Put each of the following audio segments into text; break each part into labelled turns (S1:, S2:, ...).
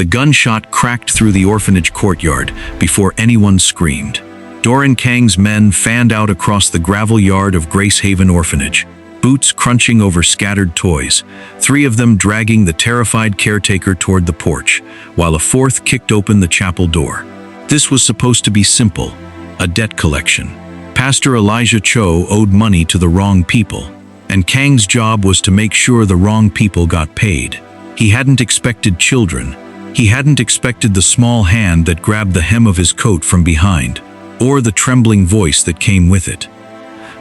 S1: The gunshot cracked through the orphanage courtyard before anyone screamed. Doran Kang's men fanned out across the gravel yard of Grace Haven Orphanage, boots crunching over scattered toys, 3 of them dragging the terrified caretaker toward the porch, while a 4th kicked open the chapel door. This was supposed to be simple, a debt collection. Pastor Elijah Cho owed money to the wrong people, and Kang's job was to make sure the wrong people got paid. He hadn't expected children. He hadn't expected the small hand that grabbed the hem of his coat from behind, or the trembling voice that came with it.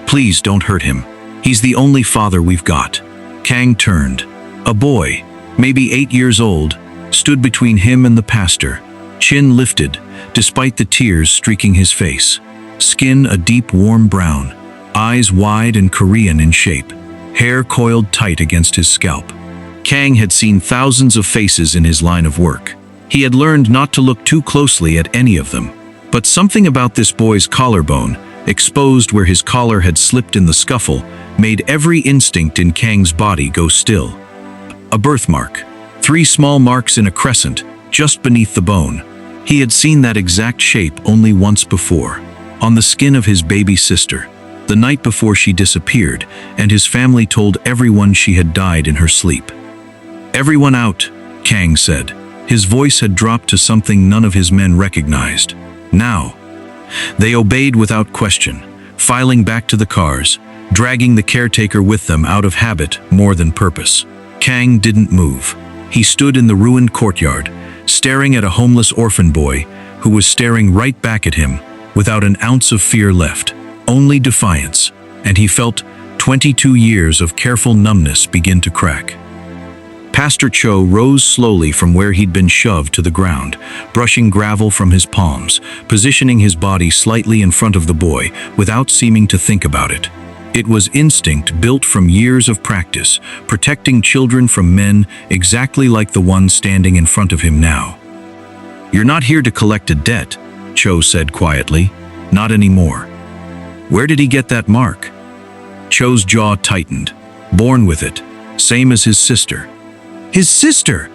S1: "Please don't hurt him. He's the only father we've got." Kang turned. A boy, maybe 8 years old, stood between him and the pastor, chin lifted, despite the tears streaking his face. Skin a deep warm brown, eyes wide and Korean in shape, hair coiled tight against his scalp. Kang had seen thousands of faces in his line of work. He had learned not to look too closely at any of them. But something about this boy's collarbone, exposed where his collar had slipped in the scuffle, made every instinct in Kang's body go still. A birthmark. 3 small marks in a crescent, just beneath the bone. He had seen that exact shape only once before, on the skin of his baby sister, the night before she disappeared, and his family told everyone she had died in her sleep. "Everyone out," Kang said. His voice had dropped to something none of his men recognized. Now. They obeyed without question, filing back to the cars, dragging the caretaker with them out of habit more than purpose. Kang didn't move. He stood in the ruined courtyard, staring at a homeless orphan boy who was staring right back at him without an ounce of fear left, only defiance, and he felt 22 years of careful numbness begin to crack. Pastor Cho rose slowly from where he'd been shoved to the ground, brushing gravel from his palms, positioning his body slightly in front of the boy without seeming to think about it. It was instinct built from years of practice, protecting children from men exactly like the one standing in front of him now. "You're not here to collect a debt," Cho said quietly. "Not anymore." "Where did he get that mark?" Cho's jaw tightened. "Born with it, same as his sister." "His sister!"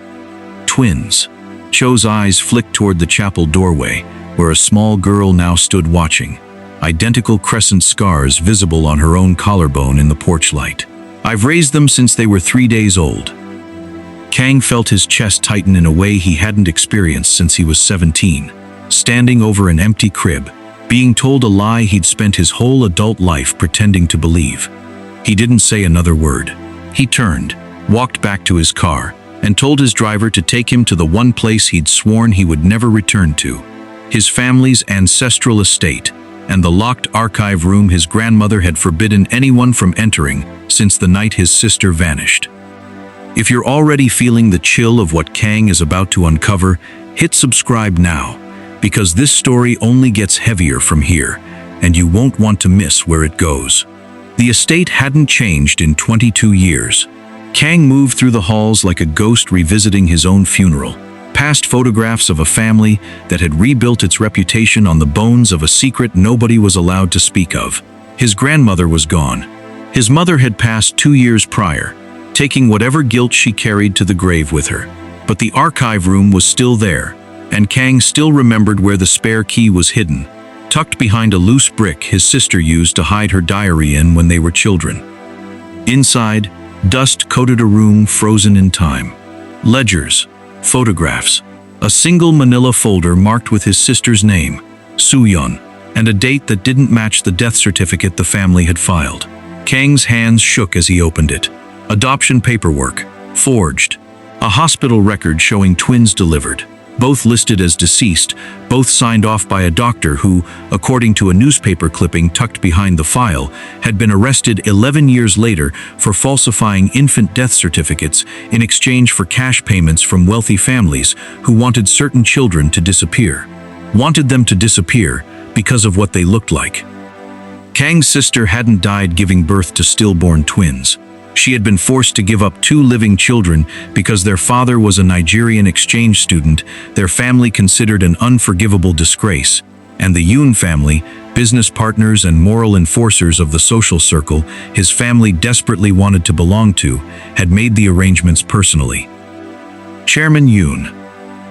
S1: "Twins." Cho's eyes flicked toward the chapel doorway, where a small girl now stood watching, identical crescent scars visible on her own collarbone in the porch light. "I've raised them since they were 3 days old." Kang felt his chest tighten in a way he hadn't experienced since he was 17, standing over an empty crib, being told a lie he'd spent his whole adult life pretending to believe. He didn't say another word. He turned, walked back to his car, and told his driver to take him to the one place he'd sworn he would never return to, his family's ancestral estate, and the locked archive room his grandmother had forbidden anyone from entering since the night his sister vanished. If you're already feeling the chill of what Kang is about to uncover, hit subscribe now, because this story only gets heavier from here, and you won't want to miss where it goes. The estate hadn't changed in 22 years. Kang moved through the halls like a ghost revisiting his own funeral, past photographs of a family that had rebuilt its reputation on the bones of a secret nobody was allowed to speak of. His grandmother was gone. His mother had passed 2 years prior, taking whatever guilt she carried to the grave with her. But the archive room was still there, and Kang still remembered where the spare key was hidden, tucked behind a loose brick his sister used to hide her diary in when they were children. Inside, dust coated a room frozen in time. Ledgers, photographs, a single manila folder marked with his sister's name, Soo-yeon, and a date that didn't match the death certificate the family had filed. Kang's hands shook as he opened it. Adoption paperwork, forged. A hospital record showing twins delivered, both listed as deceased, both signed off by a doctor who, according to a newspaper clipping tucked behind the file, had been arrested 11 years later for falsifying infant death certificates in exchange for cash payments from wealthy families who wanted certain children to disappear. Wanted them to disappear because of what they looked like. Kang's sister hadn't died giving birth to stillborn twins. She had been forced to give up 2 living children because their father was a Nigerian exchange student their family considered an unforgivable disgrace, and the Yoon family, business partners and moral enforcers of the social circle his family desperately wanted to belong to, had made the arrangements personally. Chairman Yoon.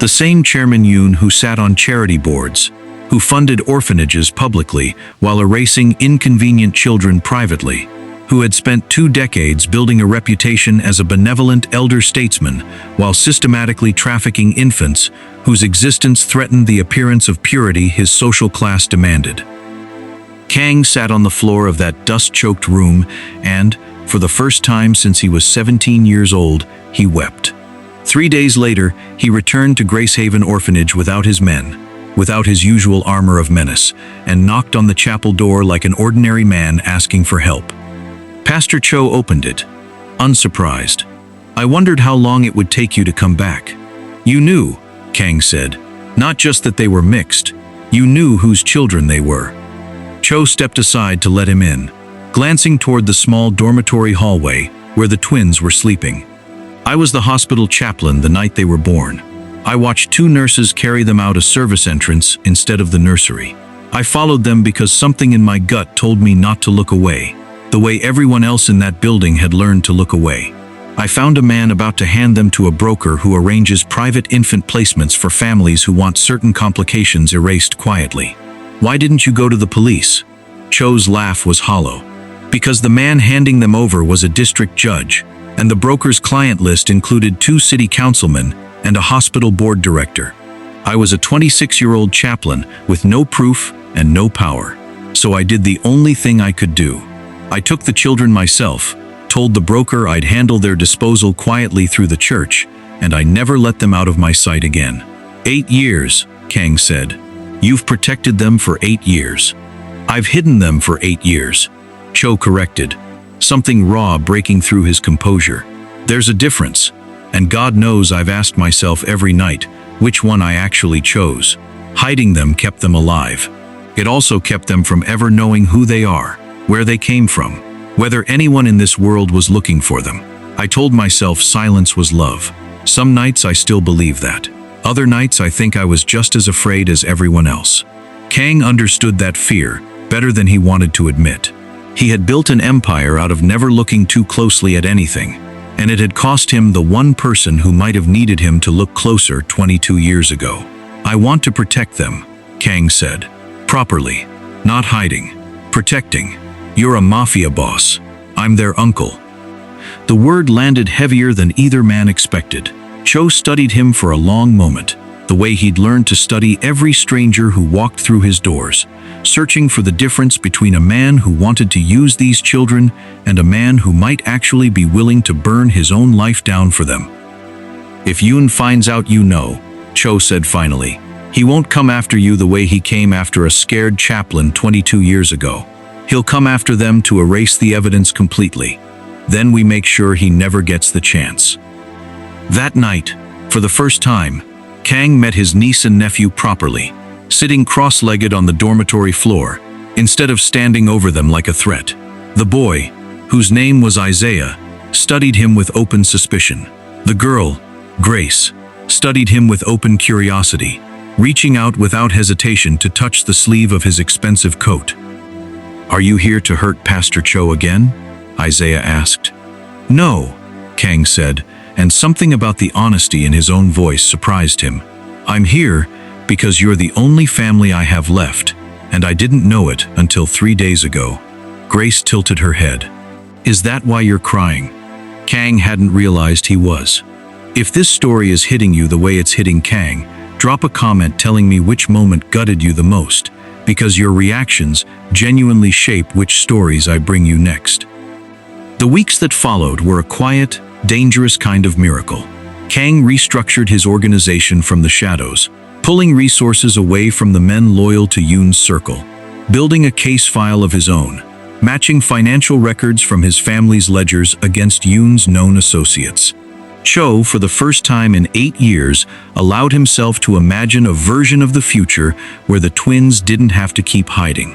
S1: The same Chairman Yoon who sat on charity boards, who funded orphanages publicly while erasing inconvenient children privately, who had spent 2 decades building a reputation as a benevolent elder statesman while systematically trafficking infants whose existence threatened the appearance of purity his social class demanded. Kang sat on the floor of that dust-choked room and, for the first time since he was 17 years old, he wept. 3 days later, he returned to Gracehaven Orphanage without his men, without his usual armor of menace, and knocked on the chapel door like an ordinary man asking for help. Pastor Cho opened it, unsurprised. "I wondered how long it would take you to come back." "You knew," Kang said. "Not just that they were mixed. You knew whose children they were." Cho stepped aside to let him in, glancing toward the small dormitory hallway where the twins were sleeping. "I was the hospital chaplain the night they were born. I watched 2 nurses carry them out a service entrance instead of the nursery. I followed them because something in my gut told me not to look away, the way everyone else in that building had learned to look away. I found a man about to hand them to a broker who arranges private infant placements for families who want certain complications erased quietly. Why didn't you go to the police?" Cho's laugh was hollow. "Because the man handing them over was a district judge, and the broker's client list included 2 city councilmen and a hospital board director. I was a 26-year-old chaplain with no proof and no power, so I did the only thing I could do. I took the children myself, told the broker I'd handle their disposal quietly through the church, and I never let them out of my sight again." 8 years, Kang said. "You've protected them for 8 years. "I've hidden them for 8 years, Cho corrected, something raw breaking through his composure. "There's a difference, and God knows I've asked myself every night which one I actually chose. Hiding them kept them alive. It also kept them from ever knowing who they are, where they came from, whether anyone in this world was looking for them. I told myself silence was love. Some nights I still believe that. Other nights I think I was just as afraid as everyone else." Kang understood that fear better than he wanted to admit. He had built an empire out of never looking too closely at anything, and it had cost him the one person who might have needed him to look closer 22 years ago. "I want to protect them," Kang said. "Properly. Not hiding. Protecting. You're a mafia boss. I'm their uncle." The word landed heavier than either man expected. Cho studied him for a long moment, the way he'd learned to study every stranger who walked through his doors, searching for the difference between a man who wanted to use these children and a man who might actually be willing to burn his own life down for them. "If Yoon finds out you know," Cho said finally, "he won't come after you the way he came after a scared chaplain 22 years ago. He'll come after them to erase the evidence completely. Then we make sure he never gets the chance." That night, for the first time, Kang met his niece and nephew properly, sitting cross-legged on the dormitory floor, instead of standing over them like a threat. The boy, whose name was Isaiah, studied him with open suspicion. The girl, Grace, studied him with open curiosity, reaching out without hesitation to touch the sleeve of his expensive coat. "Are you here to hurt Pastor Cho again?" Isaiah asked. "No," Kang said, and something about the honesty in his own voice surprised him. "I'm here because you're the only family I have left, and I didn't know it until 3 days ago." Grace tilted her head. "Is that why you're crying?" Kang hadn't realized he was. If this story is hitting you the way it's hitting Kang, drop a comment telling me which moment gutted you the most, because your reactions genuinely shape which stories I bring you next. The weeks that followed were a quiet, dangerous kind of miracle. Kang restructured his organization from the shadows, pulling resources away from the men loyal to Yoon's circle, building a case file of his own, matching financial records from his family's ledgers against Yoon's known associates. Cho, for the first time in 8 years, allowed himself to imagine a version of the future where the twins didn't have to keep hiding.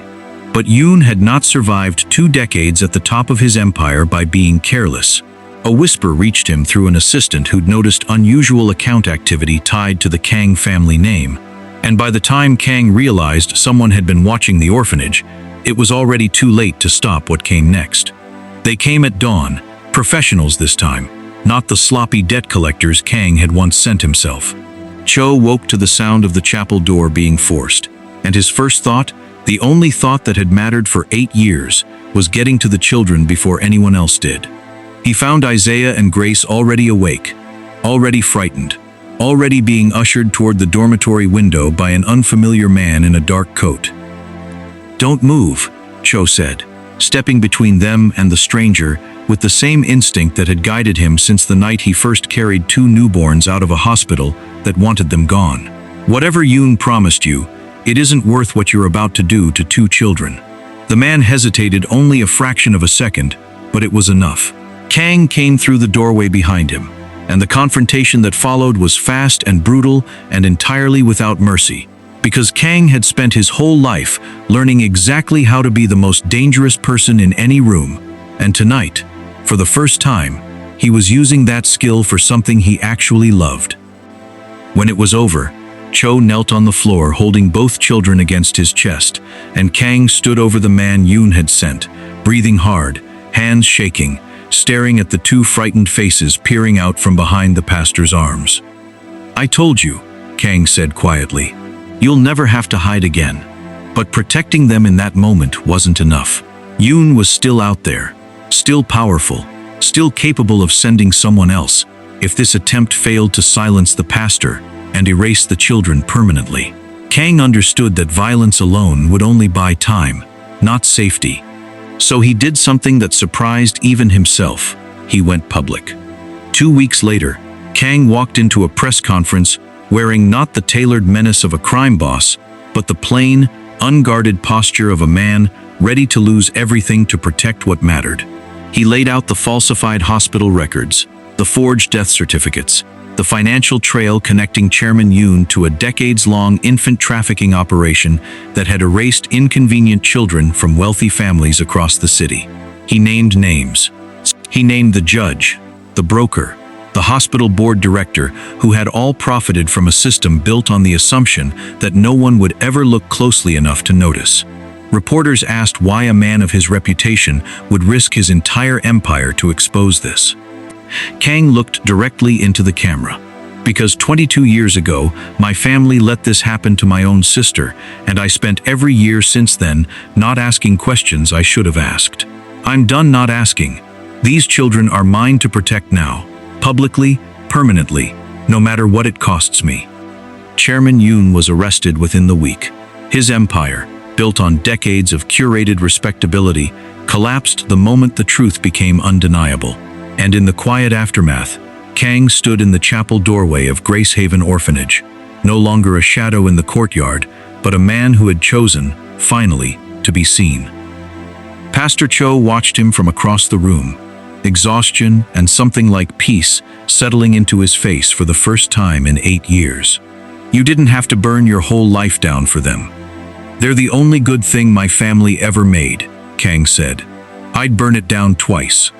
S1: But Yoon had not survived 2 decades at the top of his empire by being careless. A whisper reached him through an assistant who'd noticed unusual account activity tied to the Kang family name. And by the time Kang realized someone had been watching the orphanage, it was already too late to stop what came next. They came at dawn, professionals this time, not the sloppy debt collectors Kang had once sent himself. Cho woke to the sound of the chapel door being forced, and his first thought, the only thought that had mattered for 8 years, was getting to the children before anyone else did. He found Isaiah and Grace already awake, already frightened, already being ushered toward the dormitory window by an unfamiliar man in a dark coat. "Don't move," Cho said, stepping between them and the stranger with the same instinct that had guided him since the night he first carried 2 newborns out of a hospital that wanted them gone. "Whatever Yoon promised you, it isn't worth what you're about to do to 2 children." The man hesitated only a fraction of a second, but it was enough. Kang came through the doorway behind him, and the confrontation that followed was fast and brutal and entirely without mercy, because Kang had spent his whole life learning exactly how to be the most dangerous person in any room, and tonight, for the first time, he was using that skill for something he actually loved. When it was over, Cho knelt on the floor holding both children against his chest, and Kang stood over the man Yoon had sent, breathing hard, hands shaking, staring at the 2 frightened faces peering out from behind the pastor's arms. "I told you," Kang said quietly. "You'll never have to hide again." But protecting them in that moment wasn't enough. Yoon was still out there, still powerful, still capable of sending someone else, if this attempt failed to silence the pastor and erase the children permanently. Kang understood that violence alone would only buy time, not safety. So he did something that surprised even himself. He went public. 2 weeks later, Kang walked into a press conference wearing not the tailored menace of a crime boss, but the plain, unguarded posture of a man ready to lose everything to protect what mattered. He laid out the falsified hospital records, the forged death certificates, the financial trail connecting Chairman Yoon to a decades-long infant trafficking operation that had erased inconvenient children from wealthy families across the city. He named names. He named the judge, the broker, the hospital board director who had all profited from a system built on the assumption that no one would ever look closely enough to notice. Reporters asked why a man of his reputation would risk his entire empire to expose this. Kang looked directly into the camera. "Because 22 years ago, my family let this happen to my own sister, and I spent every year since then not asking questions I should have asked. I'm done not asking. These children are mine to protect now, publicly, permanently, no matter what it costs me." Chairman Yoon was arrested within the week. His empire, built on decades of curated respectability, collapsed the moment the truth became undeniable. And in the quiet aftermath, Kang stood in the chapel doorway of Gracehaven Orphanage, no longer a shadow in the courtyard, but a man who had chosen, finally, to be seen. Pastor Cho watched him from across the room, exhaustion and something like peace settling into his face for the first time in 8 years. "You didn't have to burn your whole life down for them. They're the only good thing my family ever made," Kang said. "I'd burn it down twice."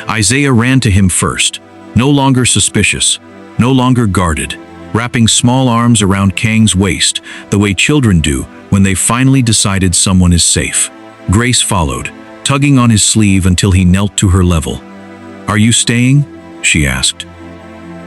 S1: Isaiah ran to him first, no longer suspicious, no longer guarded, wrapping small arms around Kang's waist, the way children do when they finally decided someone is safe. Grace followed, tugging on his sleeve until he knelt to her level. "Are you staying?" she asked.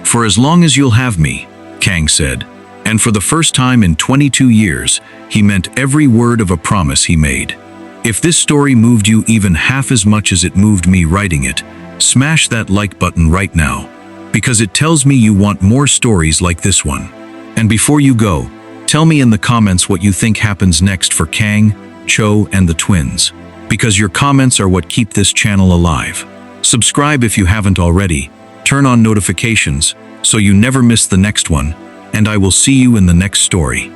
S1: "For as long as you'll have me," Kang said, and for the first time in 22 years, he meant every word of a promise he made. If this story moved you even half as much as it moved me writing it, smash that like button right now, because it tells me you want more stories like this one. And before you go, tell me in the comments what you think happens next for Kang, Cho, and the twins, because your comments are what keep this channel alive. Subscribe if you haven't already, turn on notifications so you never miss the next one, and I will see you in the next story.